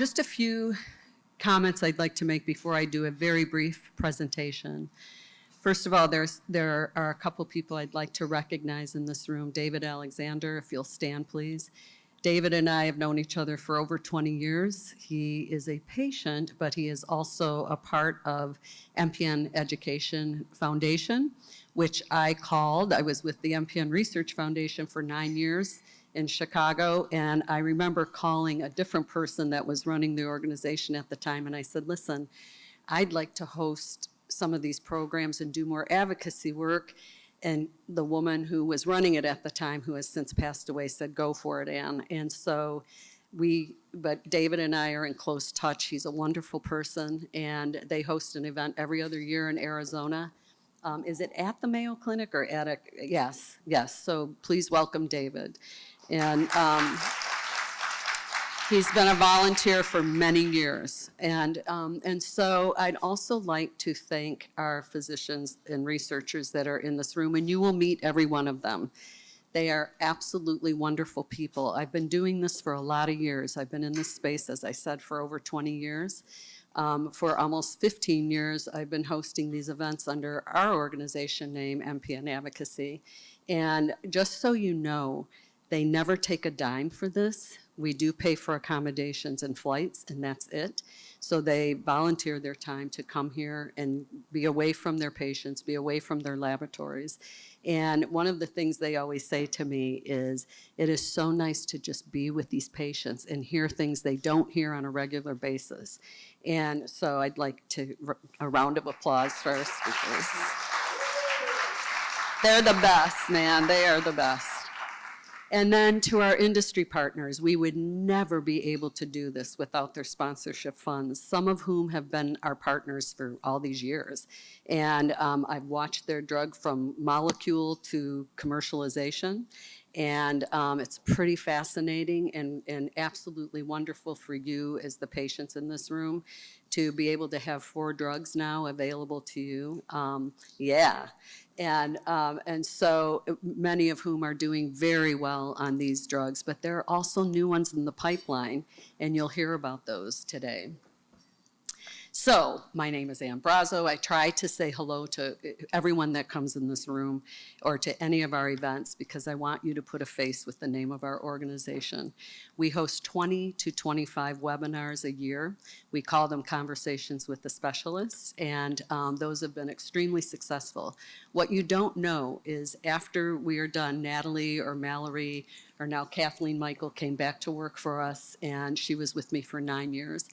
Just a few comments I'd like to make before I do a very brief presentation. First of all, there are a couple people I'd like to recognize in this room. David Alexander, if you'll stand, please. David and I have known each other for over 20 years. He is a patient, but he is also a part of MPN Education Foundation, which I was with the MPN Research Foundation for 9 years in Chicago, and I remember calling a different person that was running the organization at the time, and I said, listen, I'd like to host some of these programs and do more advocacy work. And the woman who was running it at the time, who has since passed away, said, go for it, Ann. And so but David and I are in close touch. He's a wonderful person, and they host an event every other year in Arizona. Is it at the Mayo Clinic or at a, yes, so please welcome David. And he's been a volunteer for many years. And so I'd also like to thank our physicians and researchers that are in this room, and you will meet every one of them. They are absolutely wonderful people. I've been doing this for a lot of years. I've been in this space, as I said, for over 20 years. For almost 15 years, I've been hosting these events under our organization name, MPN Advocacy. And just so you know, they never take a dime for this. We do pay for accommodations and flights, and that's it. So they volunteer their time to come here and be away from their patients, be away from their laboratories. And one of the things they always say to me is, it is so nice to just be with these patients and hear things they don't hear on a regular basis. And so I'd like a round of applause for our speakers. They're the best, man. They are the best. And then to our industry partners, we would never be able to do this without their sponsorship funds, some of whom have been our partners for all these years. And I've watched their drug from molecule to commercialization. And it's pretty fascinating and absolutely wonderful for you as the patients in this room to be able to have 4 drugs now available to you. And so many of whom are doing very well on these drugs, but there are also new ones in the pipeline, and you'll hear about those today. So my name is Ann Brazeau. I try to say hello to everyone that comes in this room or to any of our events because I want you to put a face with the name of our organization. We host 20 to 25 webinars a year. We call them Conversations with the Specialists, and those have been extremely successful. What you don't know is after we are done, Natalie or Mallory or now Kathleen Michael came back to work for us, and she was with me for 9 years.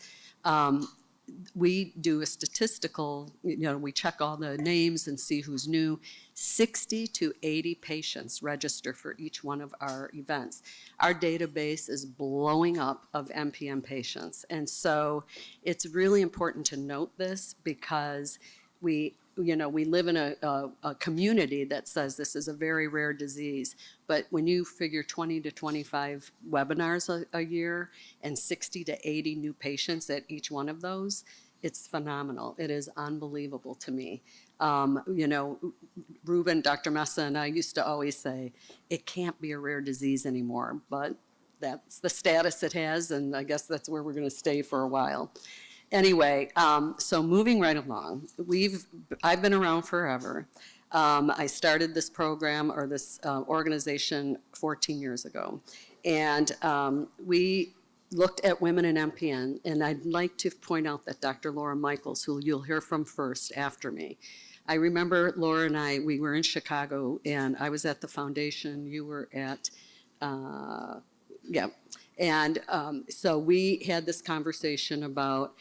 We do a statistical, we check all the names and see who's new. 60 to 80 patients register for each one of our events. Our database is blowing up of MPN patients. And so it's really important to note this because we live in a community that says this is a very rare disease. But when you figure 20 to 25 webinars a year and 60 to 80 new patients at each one of those, it's phenomenal. It is unbelievable to me. Ruben, Dr. Messa, and I used to always say, it can't be a rare disease anymore, but that's the status it has, and I guess that's where we're going to stay for a while. Anyway, so moving right along, I've been around forever. I started this program or this organization 14 years ago, and we looked at women in MPN, and I'd like to point out that Dr. Laura Michaels, who you'll hear from first after me, I remember Laura and we were in Chicago, and I was at the foundation, you were at, and so we had this conversation about,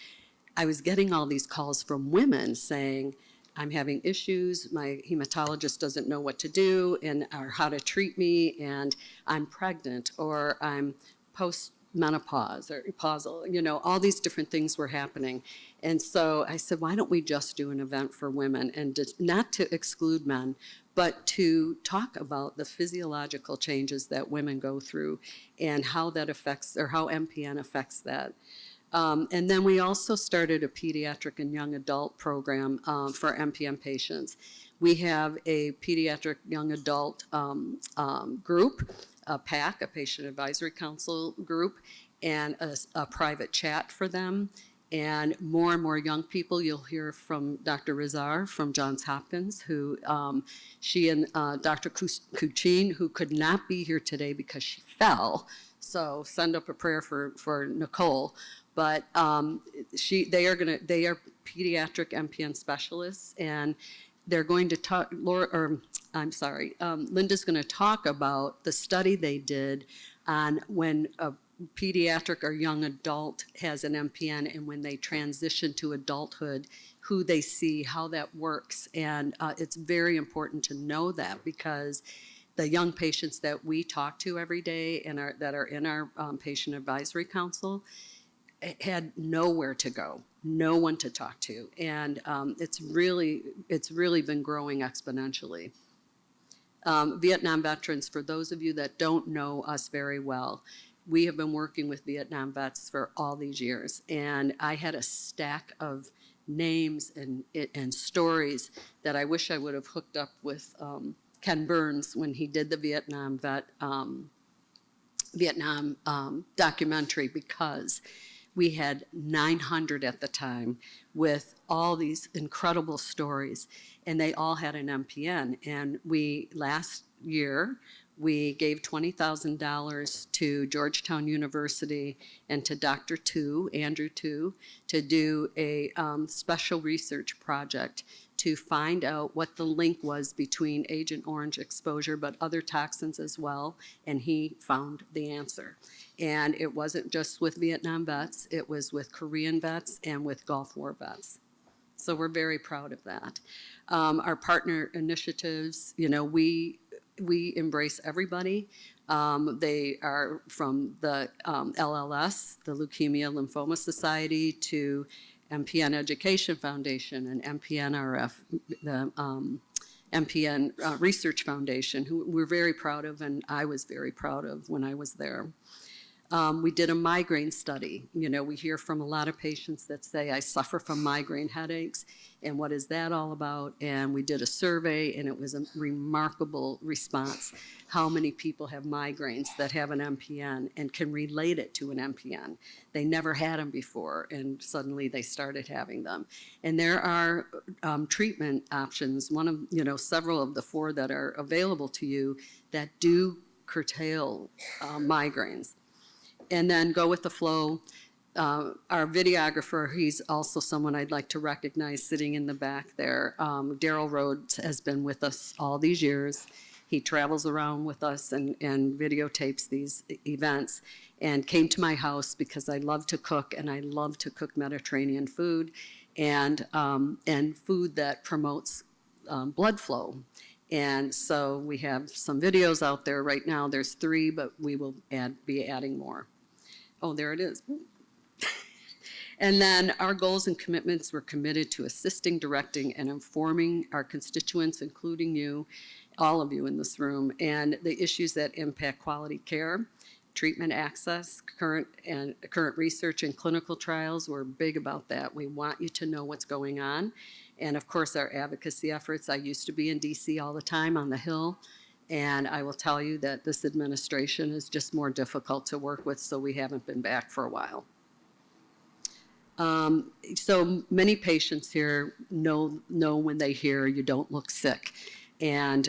I was getting all these calls from women saying, I'm having issues, my hematologist doesn't know what to do or how to treat me, and I'm pregnant, or I'm post-menopause, or pausal, all these different things were happening. And so I said, why don't we just do an event for women, and not to exclude men, but to talk about the physiological changes that women go through and how that affects, or how MPN affects that. And then we also started a pediatric and young adult program for MPN patients. We have a pediatric young adult group a PAC, a Patient Advisory Council group, and a private chat for them. And more young people, you'll hear from Dr. Rizar from Johns Hopkins, who she and Dr. Kuchin, who could not be here today because she fell. So send up a prayer for Nicole. But they are pediatric MPN specialists, and they're going to talk. Linda's going to talk about the study they did on when a pediatric or young adult has an MPN and when they transition to adulthood, who they see, how that works. And it's very important to know that, because the young patients that we talk to every day and that are in our Patient Advisory Council had nowhere to go, no one to talk to. And it's really been growing exponentially. Vietnam veterans, for those of you that don't know us very well, we have been working with Vietnam vets for all these years, and I had a stack of names and stories that I wish I would have hooked up with Ken Burns when he did the Vietnam documentary, because we had 900 at the time with all these incredible stories, and they all had an MPN. And last year, we gave $20,000 to Georgetown University and to Dr. Andrew Tu, to do a special research project to find out what the link was between Agent Orange exposure, but other toxins as well, and he found the answer. And it wasn't just with Vietnam vets, it was with Korean vets and with Gulf War vets. So we're very proud of that. Our partner initiatives, we embrace everybody. They are from the LLS, the Leukemia Lymphoma Society, to MPN Education Foundation and MPNRF, the MPN Research Foundation, who we're very proud of, and I was very proud of when I was there. We did a migraine study. We hear from a lot of patients that say, I suffer from migraine headaches, and what is that all about? And we did a survey, and it was a remarkable response. How many people have migraines that have an MPN and can relate it to an MPN? They never had them before, and suddenly they started having them. And there are treatment options, several of the 4 that are available to you that do curtail migraines. And then go with the flow. Our videographer, he's also someone I'd like to recognize sitting in the back there. Daryl Rhodes has been with us all these years. He travels around with us and videotapes these events, and came to my house because I love to cook, and I love to cook Mediterranean food and food that promotes blood flow. And so we have some videos out there right now. There's 3, but we will be adding more. Oh, there it is. And then our goals and commitments, we're committed to assisting, directing, and informing our constituents, including you, all of you in this room, and the issues that impact quality care, treatment access, current research and clinical trials. We're big about that. We want you to know what's going on. And of course, our advocacy efforts. I used to be in DC all the time on the Hill, and I will tell you that this administration is just more difficult to work with, so we haven't been back for a while. So many patients here know when they hear you don't look sick. And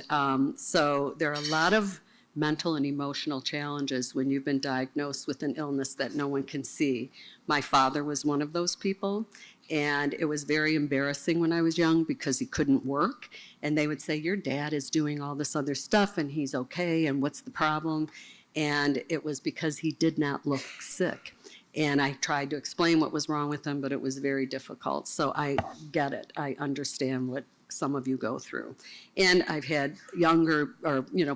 so there are a lot of mental and emotional challenges when you've been diagnosed with an illness that no one can see. My father was one of those people, and it was very embarrassing when I was young because he couldn't work. And they would say, your dad is doing all this other stuff and he's okay, and what's the problem? And it was because he did not look sick. And I tried to explain what was wrong with him, but it was very difficult. So I get it. I understand what some of you go through. And I've had younger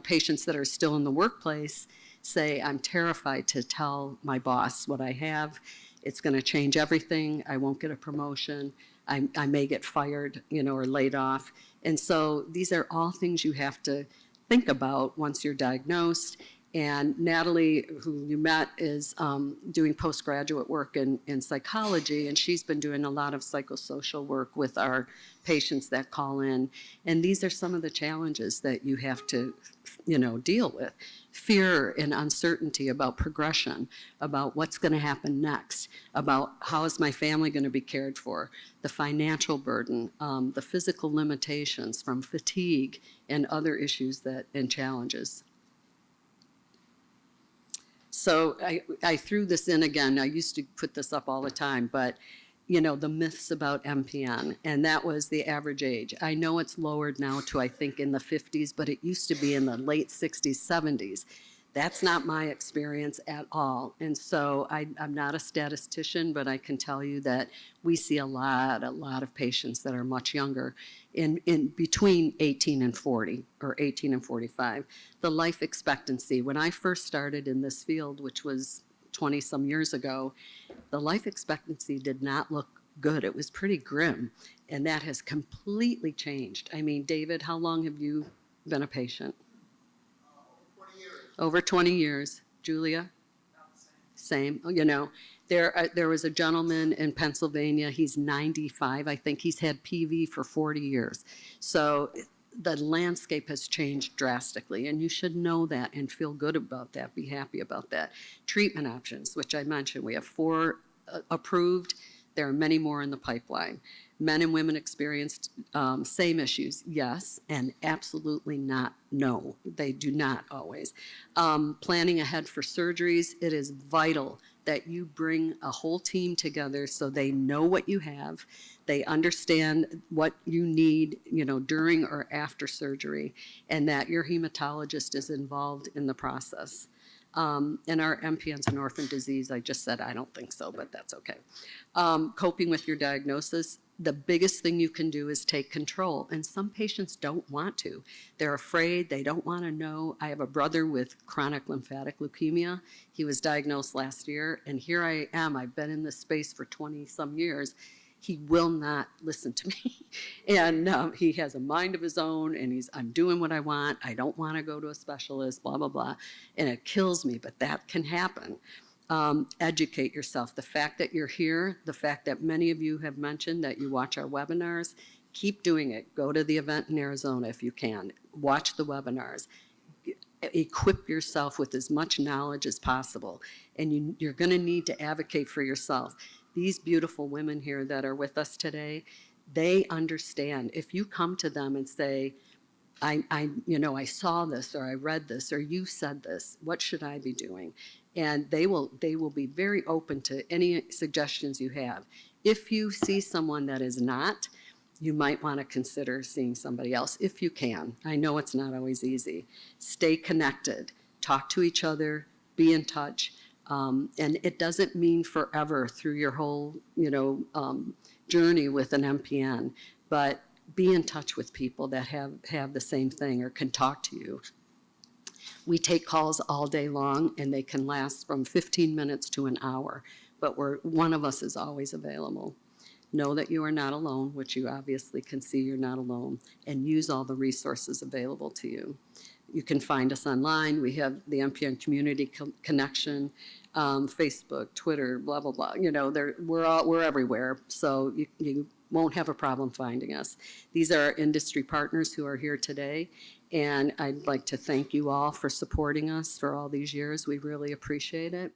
patients that are still in the workplace say, I'm terrified to tell my boss what I have. It's going to change everything. I won't get a promotion. I may get fired, or laid off. And so these are all things you have to think about once you're diagnosed. And Natalie, who you met, is doing postgraduate work in psychology, and she's been doing a lot of psychosocial work with our patients that call in. And these are some of the challenges that you have to deal with. Fear and uncertainty about progression, about what's going to happen next, about how is my family going to be cared for, the financial burden, the physical limitations from fatigue and other issues and challenges. So I threw this in again. I used to put this up all the time, but the myths about MPN, and that was the average age. I know it's lowered now to, I think, in the 50s, but it used to be in the late 60s, 70s. That's not my experience at all. And so I'm not a statistician, but I can tell you that we see a lot of patients that are much younger, in between 18 and 40 or 18 and 45. The life expectancy, when I first started in this field, which was 20 some years ago, the life expectancy did not look good. It was pretty grim, and that has completely changed. I mean, David, how long have you been a patient? Over 20 years. Over 20 years. Julia? Same. There was a gentleman in Pennsylvania. He's 95. I think he's had PV for 40 years. So the landscape has changed drastically, and you should know that and feel good about that, be happy about that. Treatment options, which I mentioned, we have 4 approved. There are many more in the pipeline. Men and women experienced same issues, yes, and absolutely not, no. They do not always. Planning ahead for surgeries, it is vital that you bring a whole team together so they know what you have, they understand what you need, during or after surgery, and that your hematologist is involved in the process. And our MPN's an orphan disease. I just said I don't think so, but that's okay. Coping with your diagnosis, the biggest thing you can do is take control, and some patients don't want to. They're afraid, they don't want to know. I have a brother with chronic lymphatic leukemia. He was diagnosed last year, and here I am. I've been in this space for 20-some years. He will not listen to me. And he has a mind of his own, and I'm doing what I want. I don't want to go to a specialist, blah, blah, blah. And it kills me, but that can happen. Educate yourself. The fact that you're here, the fact that many of you have mentioned that you watch our webinars, keep doing it. Go to the event in Arizona if you can. Watch the webinars. Equip yourself with as much knowledge as possible. And you're going to need to advocate for yourself. These beautiful women here that are with us today, they understand. If you come to them and say, I saw this, or I read this, or you said this, what should I be doing? And they will be very open to any suggestions you have. If you see someone that is not, you might want to consider seeing somebody else if you can. I know it's not always easy. Stay connected, talk to each other, be in touch. And it doesn't mean forever through your whole, journey with an MPN, but be in touch with people that have the same thing or can talk to you. We take calls all day long, and they can last from 15 minutes to an hour, but one of us is always available. Know that you are not alone, which you obviously can see you're not alone, and use all the resources available to you. You can find us online. We have the MPN Community Connection, Facebook, Twitter, blah, blah, blah. We're everywhere, so you won't have a problem finding us. These are our industry partners who are here today, and I'd like to thank you all for supporting us for all these years. We really appreciate it.